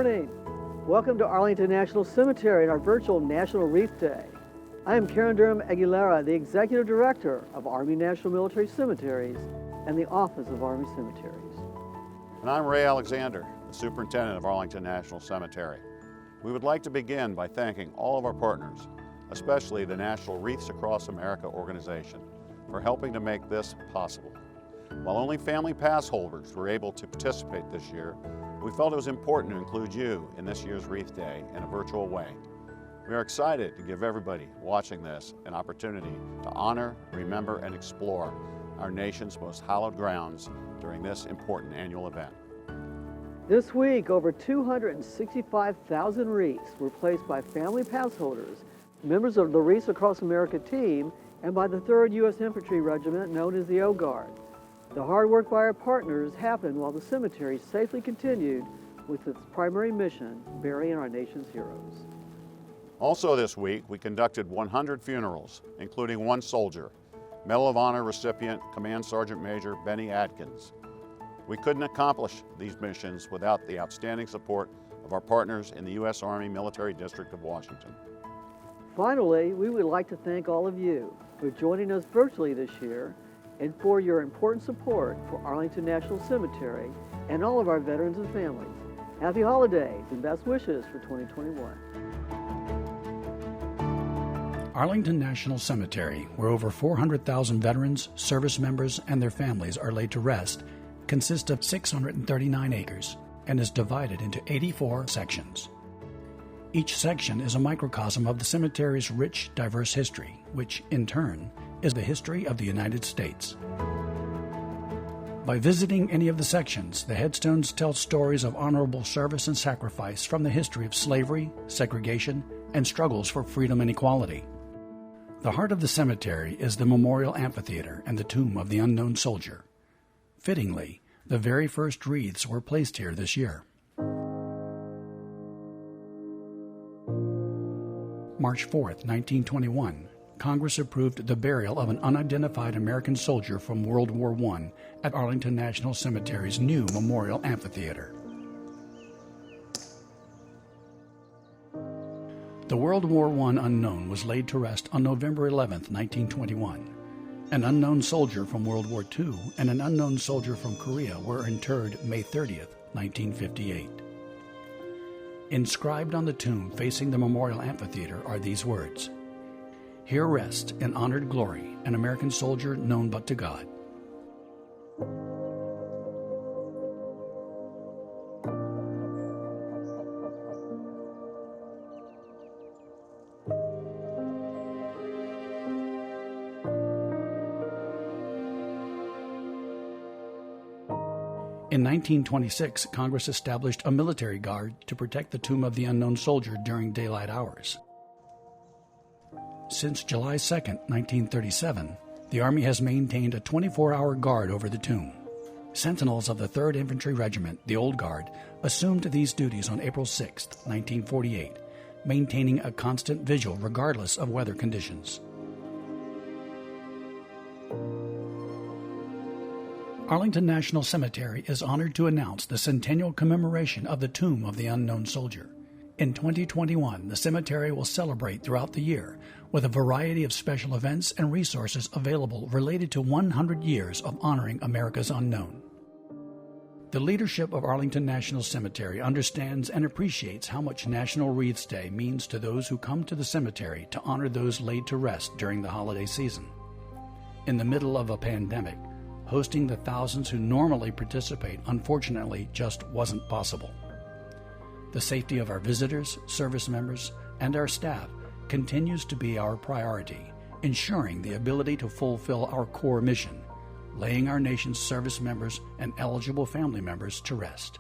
morning. Welcome to Arlington National Cemetery and our virtual National Wreath Day. I am Karen Durham Aguilera, the Executive Director of Army National Military Cemeteries and the Office of Army Cemeteries. And I'm Ray Alexander, the Superintendent of Arlington National Cemetery. We would like to begin by thanking all of our partners, especially the National Wreaths Across America organization, for helping to make this possible. While only family pass holders were able to participate this year, we felt it was important to include you in this year's Wreath Day in a virtual way. We are excited to give everybody watching this an opportunity to honor, remember, and explore our nation's most hallowed grounds during this important annual event. This week, over 265,000 wreaths were placed by family pass holders, members of the Wreaths Across America team, and by the 3rd U.S. Infantry Regiment known as the O-Guard. The hard work by our partners happened while the cemetery safely continued with its primary mission, burying our nation's heroes. Also this week, we conducted 100 funerals, including one soldier, Medal of Honor recipient, Command Sergeant Major Benny Adkins. We couldn't accomplish these missions without the outstanding support of our partners in the U.S. Army Military District of Washington. Finally, we would like to thank all of you for joining us virtually this year and for your important support for Arlington National Cemetery and all of our veterans and families. Happy holidays and best wishes for 2021. Arlington National Cemetery, where over 400,000 veterans, service members, and their families are laid to rest, consists of 639 acres and is divided into 84 sections. Each section is a microcosm of the cemetery's rich, diverse history, which, in turn, is the history of the United States. By visiting any of the sections, the headstones tell stories of honorable service and sacrifice from the history of slavery, segregation, and struggles for freedom and equality. The heart of the cemetery is the Memorial Amphitheater and the tomb of the unknown soldier. Fittingly, the very first wreaths were placed here this year. March 4th, 1921, Congress approved the burial of an unidentified American soldier from World War I at Arlington National Cemetery's new Memorial Amphitheater. The World War I unknown was laid to rest on November 11, 1921. An unknown soldier from World War II and an unknown soldier from Korea were interred May 30, 1958. Inscribed on the tomb facing the Memorial Amphitheater are these words: "Here rests in honored glory an American soldier known but to God." In 1926, Congress established a military guard to protect the tomb of the unknown soldier during daylight hours. Since July 2, 1937, the Army has maintained a 24-hour guard over the tomb. Sentinels of the 3rd Infantry Regiment, the Old Guard, assumed these duties on April 6, 1948, maintaining a constant vigil regardless of weather conditions. Arlington National Cemetery is honored to announce the centennial commemoration of the tomb of the unknown soldier. In 2021, the cemetery will celebrate throughout the year with a variety of special events and resources available related to 100 years of honoring America's unknown. The leadership of Arlington National Cemetery understands and appreciates how much National Wreaths Day means to those who come to the cemetery to honor those laid to rest during the holiday season. In the middle of a pandemic, hosting the thousands who normally participate unfortunately just wasn't possible. The safety of our visitors, service members, and our staff continues to be our priority, ensuring the ability to fulfill our core mission, laying our nation's service members and eligible family members to rest.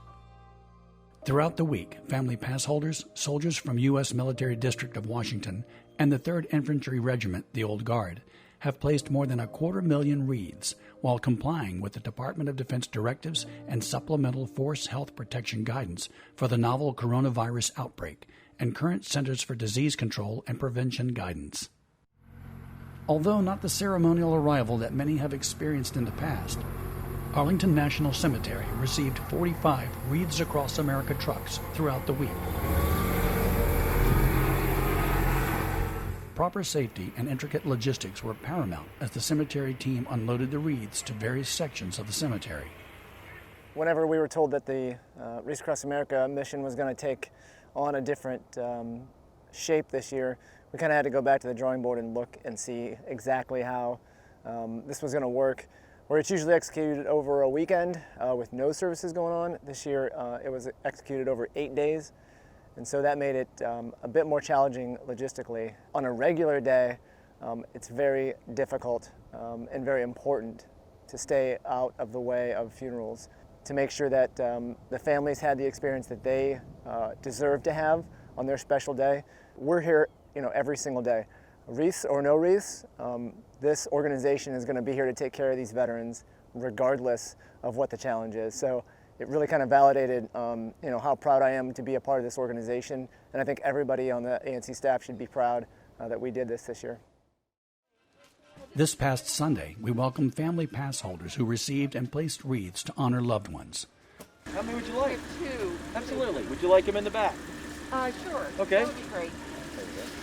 Throughout the week, family pass holders, soldiers from U.S. Military District of Washington, and the 3rd Infantry Regiment, the Old Guard, have placed more than 250,000 wreaths while complying with the Department of Defense directives and supplemental force health protection guidance for the novel coronavirus outbreak and current Centers for Disease Control and Prevention guidance. Although not the ceremonial arrival that many have experienced in the past, Arlington National Cemetery received 45 Wreaths Across America trucks throughout the week. Proper safety and intricate logistics were paramount as the cemetery team unloaded the wreaths to various sections of the cemetery. Whenever we were told that the Wreaths Across America mission was going to take on a different shape this year, we kind of had to go back to the drawing board and look and see exactly how this was going to work. Where it's usually executed over a weekend with no services going on, this year it was executed over 8 days. And so that made it a bit more challenging logistically. On a regular day, it's very difficult and very important to stay out of the way of funerals, to make sure that the families had the experience that they deserve to have on their special day. We're here, every single day. Wreaths or no wreaths, this organization is going to be here to take care of these veterans regardless of what the challenge is. So it really kind of validated how proud I am to be a part of this organization, and I think everybody on the ANC staff should be proud that we did this year. This past Sunday, we welcomed family pass holders who received and placed wreaths to honor loved ones. How many would you like? Two. Absolutely. Would you like them in the back? Sure. Okay. That would be great.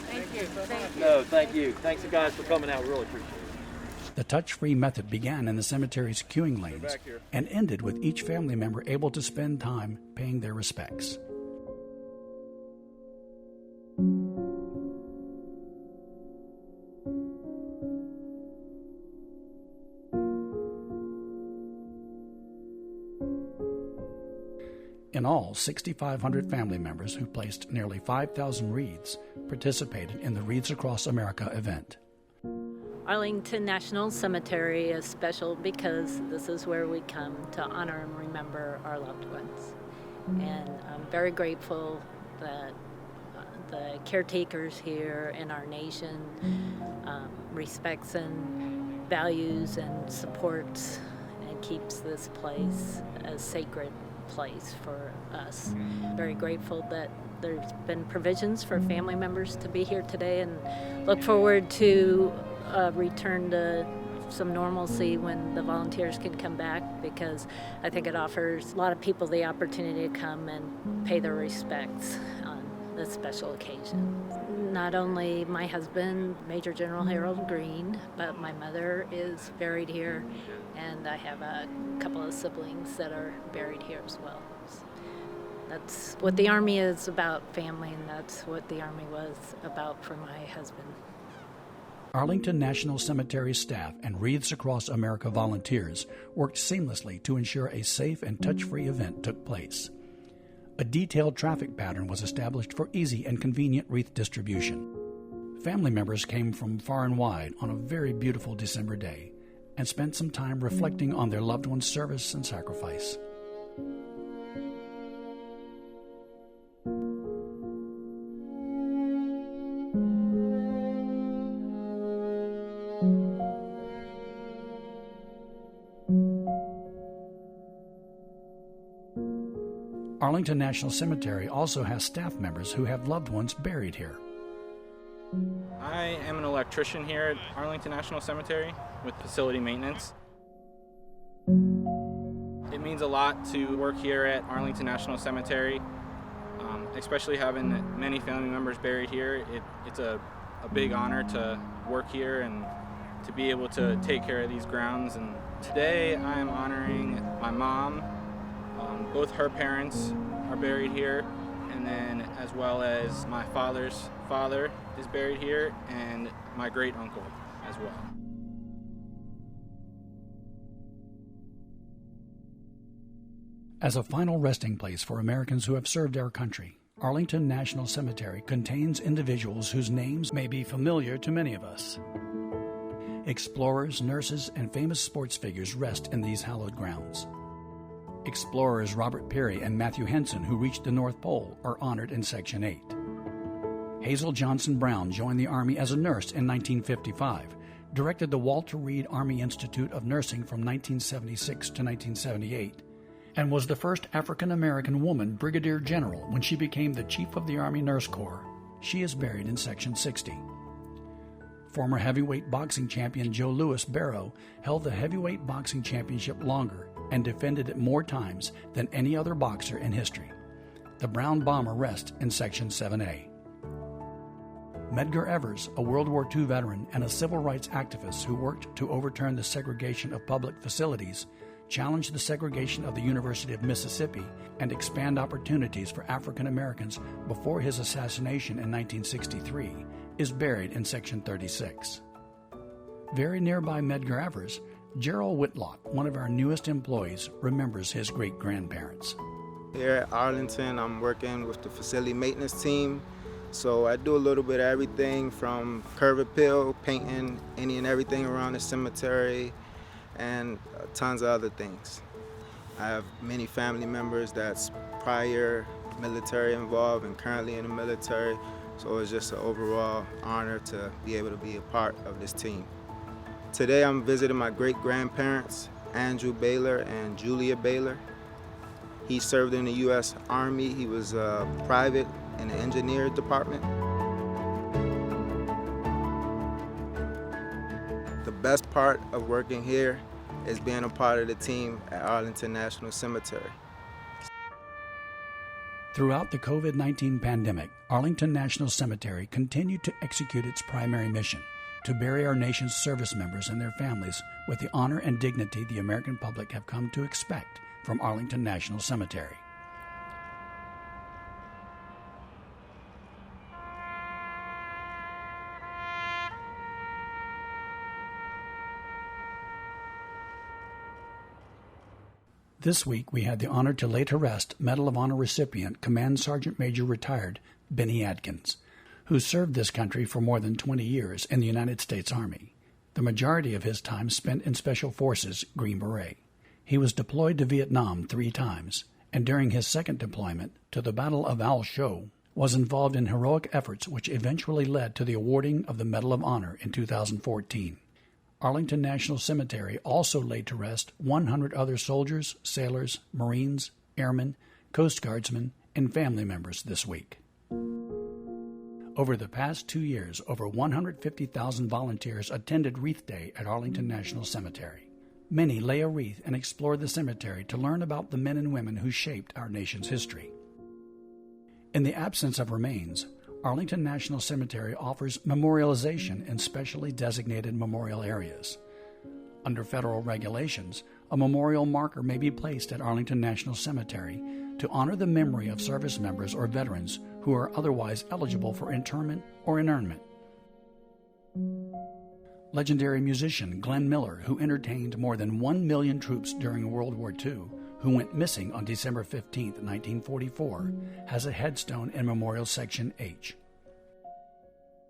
Thank you. Thank you. No, thank you. Thanks, you guys, for coming out. We really appreciate it. The touch-free method began in the cemetery's queuing lanes and ended with each family member able to spend time paying their respects. In all, 6,500 family members who placed nearly 5,000 wreaths participated in the Wreaths Across America event. Arlington National Cemetery is special because this is where we come to honor and remember our loved ones. And I'm very grateful that the caretakers here in our nation respects and values and supports and keeps this place a sacred place for us. Very grateful that there's been provisions for family members to be here today, and look forward to return to some normalcy when the volunteers can come back, because I think it offers a lot of people the opportunity to come and pay their respects on this special occasion. Not only my husband, Major General Harold Green, but my mother is buried here, and I have a couple of siblings that are buried here as well. That's what the Army is about, family, and that's what the Army was about for my husband. Arlington National Cemetery staff and Wreaths Across America volunteers worked seamlessly to ensure a safe and touch-free event took place. A detailed traffic pattern was established for easy and convenient wreath distribution. Family members came from far and wide on a very beautiful December day and spent some time reflecting on their loved one's service and sacrifice. Arlington National Cemetery also has staff members who have loved ones buried here. I am an electrician here at Arlington National Cemetery with facility maintenance. It means a lot to work here at Arlington National Cemetery, especially having many family members buried here. It's a big honor to work here and to be able to take care of these grounds. And today I am honoring my mom. Both her parents are buried here, and then as well as my father's father is buried here, and my great uncle as well. As a final resting place for Americans who have served our country, Arlington National Cemetery contains individuals whose names may be familiar to many of us. Explorers, nurses, and famous sports figures rest in these hallowed grounds. Explorers Robert Peary and Matthew Henson, who reached the North Pole, are honored in Section 8. Hazel Johnson Brown joined the Army as a nurse in 1955, directed the Walter Reed Army Institute of Nursing from 1976 to 1978, and was the first African-American woman brigadier general when she became the Chief of the Army Nurse Corps. She is buried in Section 60. Former heavyweight boxing champion Joe Louis Barrow held the heavyweight boxing championship longer and defended it more times than any other boxer in history. The Brown Bomber rests in Section 7A. Medgar Evers, a World War II veteran and a civil rights activist who worked to overturn the segregation of public facilities, challenge the segregation of the University of Mississippi, and expand opportunities for African Americans before his assassination in 1963, is buried in Section 36. Very nearby Medgar Evers, Gerald Whitlock, one of our newest employees, remembers his great-grandparents. Here at Arlington, I'm working with the facility maintenance team. So I do a little bit of everything from curb appeal, painting any and everything around the cemetery, and tons of other things. I have many family members that's prior military involved and currently in the military, so it's just an overall honor to be able to be a part of this team. Today I'm visiting my great-grandparents, Andrew Baylor and Julia Baylor. He served in the U.S. Army. He was a private in the engineer department. The best part of working here is being a part of the team at Arlington National Cemetery. Throughout the COVID-19 pandemic, Arlington National Cemetery continued to execute its primary mission, to bury our nation's service members and their families with the honor and dignity the American public have come to expect from Arlington National Cemetery. This week, we had the honor to lay to rest Medal of Honor recipient, Command Sergeant Major retired Benny Adkins, who served this country for more than 20 years in the United States Army, the majority of his time spent in Special Forces Green Beret. He was deployed to Vietnam 3 times, and during his second deployment to the Battle of Al Shou, was involved in heroic efforts which eventually led to the awarding of the Medal of Honor in 2014. Arlington National Cemetery also laid to rest 100 other soldiers, sailors, Marines, airmen, Coast Guardsmen, and family members this week. Over the past 2 years, over 150,000 volunteers attended Wreath Day at Arlington National Cemetery. Many lay a wreath and explored the cemetery to learn about the men and women who shaped our nation's history. In the absence of remains, Arlington National Cemetery offers memorialization in specially designated memorial areas. Under federal regulations, a memorial marker may be placed at Arlington National Cemetery to honor the memory of service members or veterans who are otherwise eligible for interment or inurnment. Legendary musician Glenn Miller, who entertained more than 1 million troops during World War II, who went missing on December 15, 1944, has a headstone in Memorial Section H.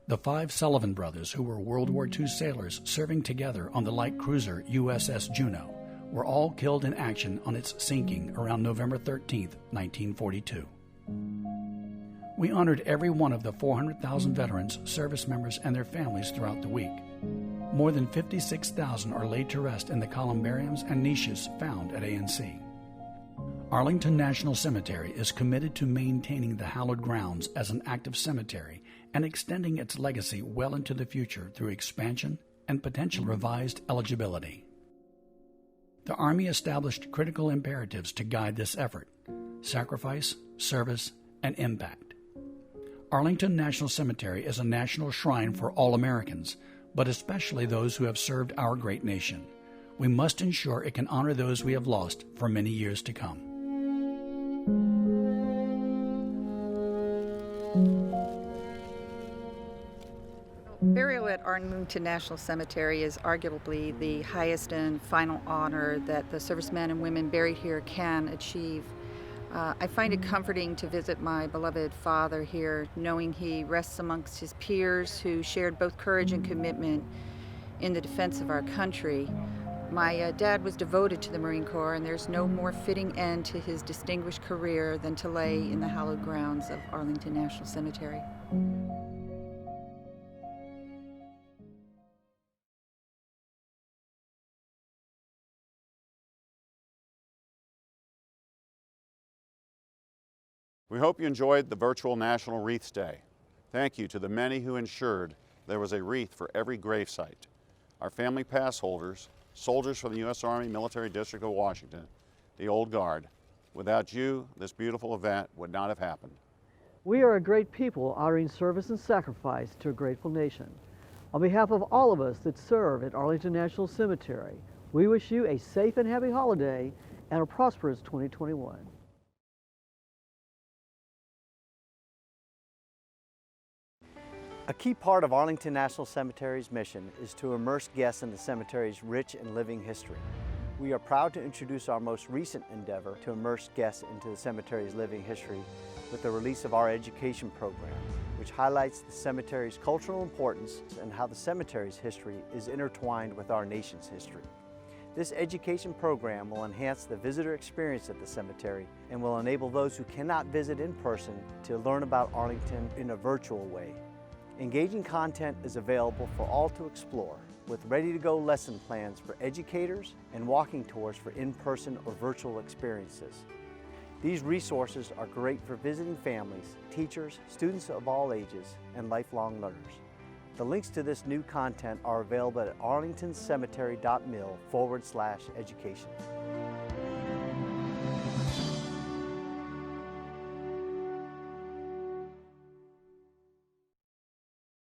The 5 Sullivan brothers, who were World War II sailors serving together on the light cruiser USS Juneau, were all killed in action on its sinking around November 13, 1942. We honored every one of the 400,000 veterans, service members, and their families throughout the week. More than 56,000 are laid to rest in the columbariums and niches found at ANC. Arlington National Cemetery is committed to maintaining the hallowed grounds as an active cemetery and extending its legacy well into the future through expansion and potential revised eligibility. The Army established critical imperatives to guide this effort: sacrifice, service, and impact. Arlington National Cemetery is a national shrine for all Americans, but especially those who have served our great nation. We must ensure it can honor those we have lost for many years to come. Burial at Arlington National Cemetery is arguably the highest and final honor that the servicemen and women buried here can achieve. I find it comforting to visit my beloved father here, knowing he rests amongst his peers who shared both courage and commitment in the defense of our country. My dad was devoted to the Marine Corps, and there's no more fitting end to his distinguished career than to lay in the hallowed grounds of Arlington National Cemetery. We hope you enjoyed the virtual National Wreaths Day. Thank you to the many who ensured there was a wreath for every gravesite. Our family pass holders, soldiers from the U.S. Army Military District of Washington, the Old Guard. Without you, this beautiful event would not have happened. We are a great people honoring service and sacrifice to a grateful nation. On behalf of all of us that serve at Arlington National Cemetery, we wish you a safe and happy holiday and a prosperous 2021. A key part of Arlington National Cemetery's mission is to immerse guests in the cemetery's rich and living history. We are proud to introduce our most recent endeavor to immerse guests into the cemetery's living history with the release of our education program, which highlights the cemetery's cultural importance and how the cemetery's history is intertwined with our nation's history. This education program will enhance the visitor experience at the cemetery and will enable those who cannot visit in person to learn about Arlington in a virtual way. Engaging content is available for all to explore, with ready-to-go lesson plans for educators and walking tours for in-person or virtual experiences. These resources are great for visiting families, teachers, students of all ages, and lifelong learners. The links to this new content are available at arlingtoncemetery.mil/education.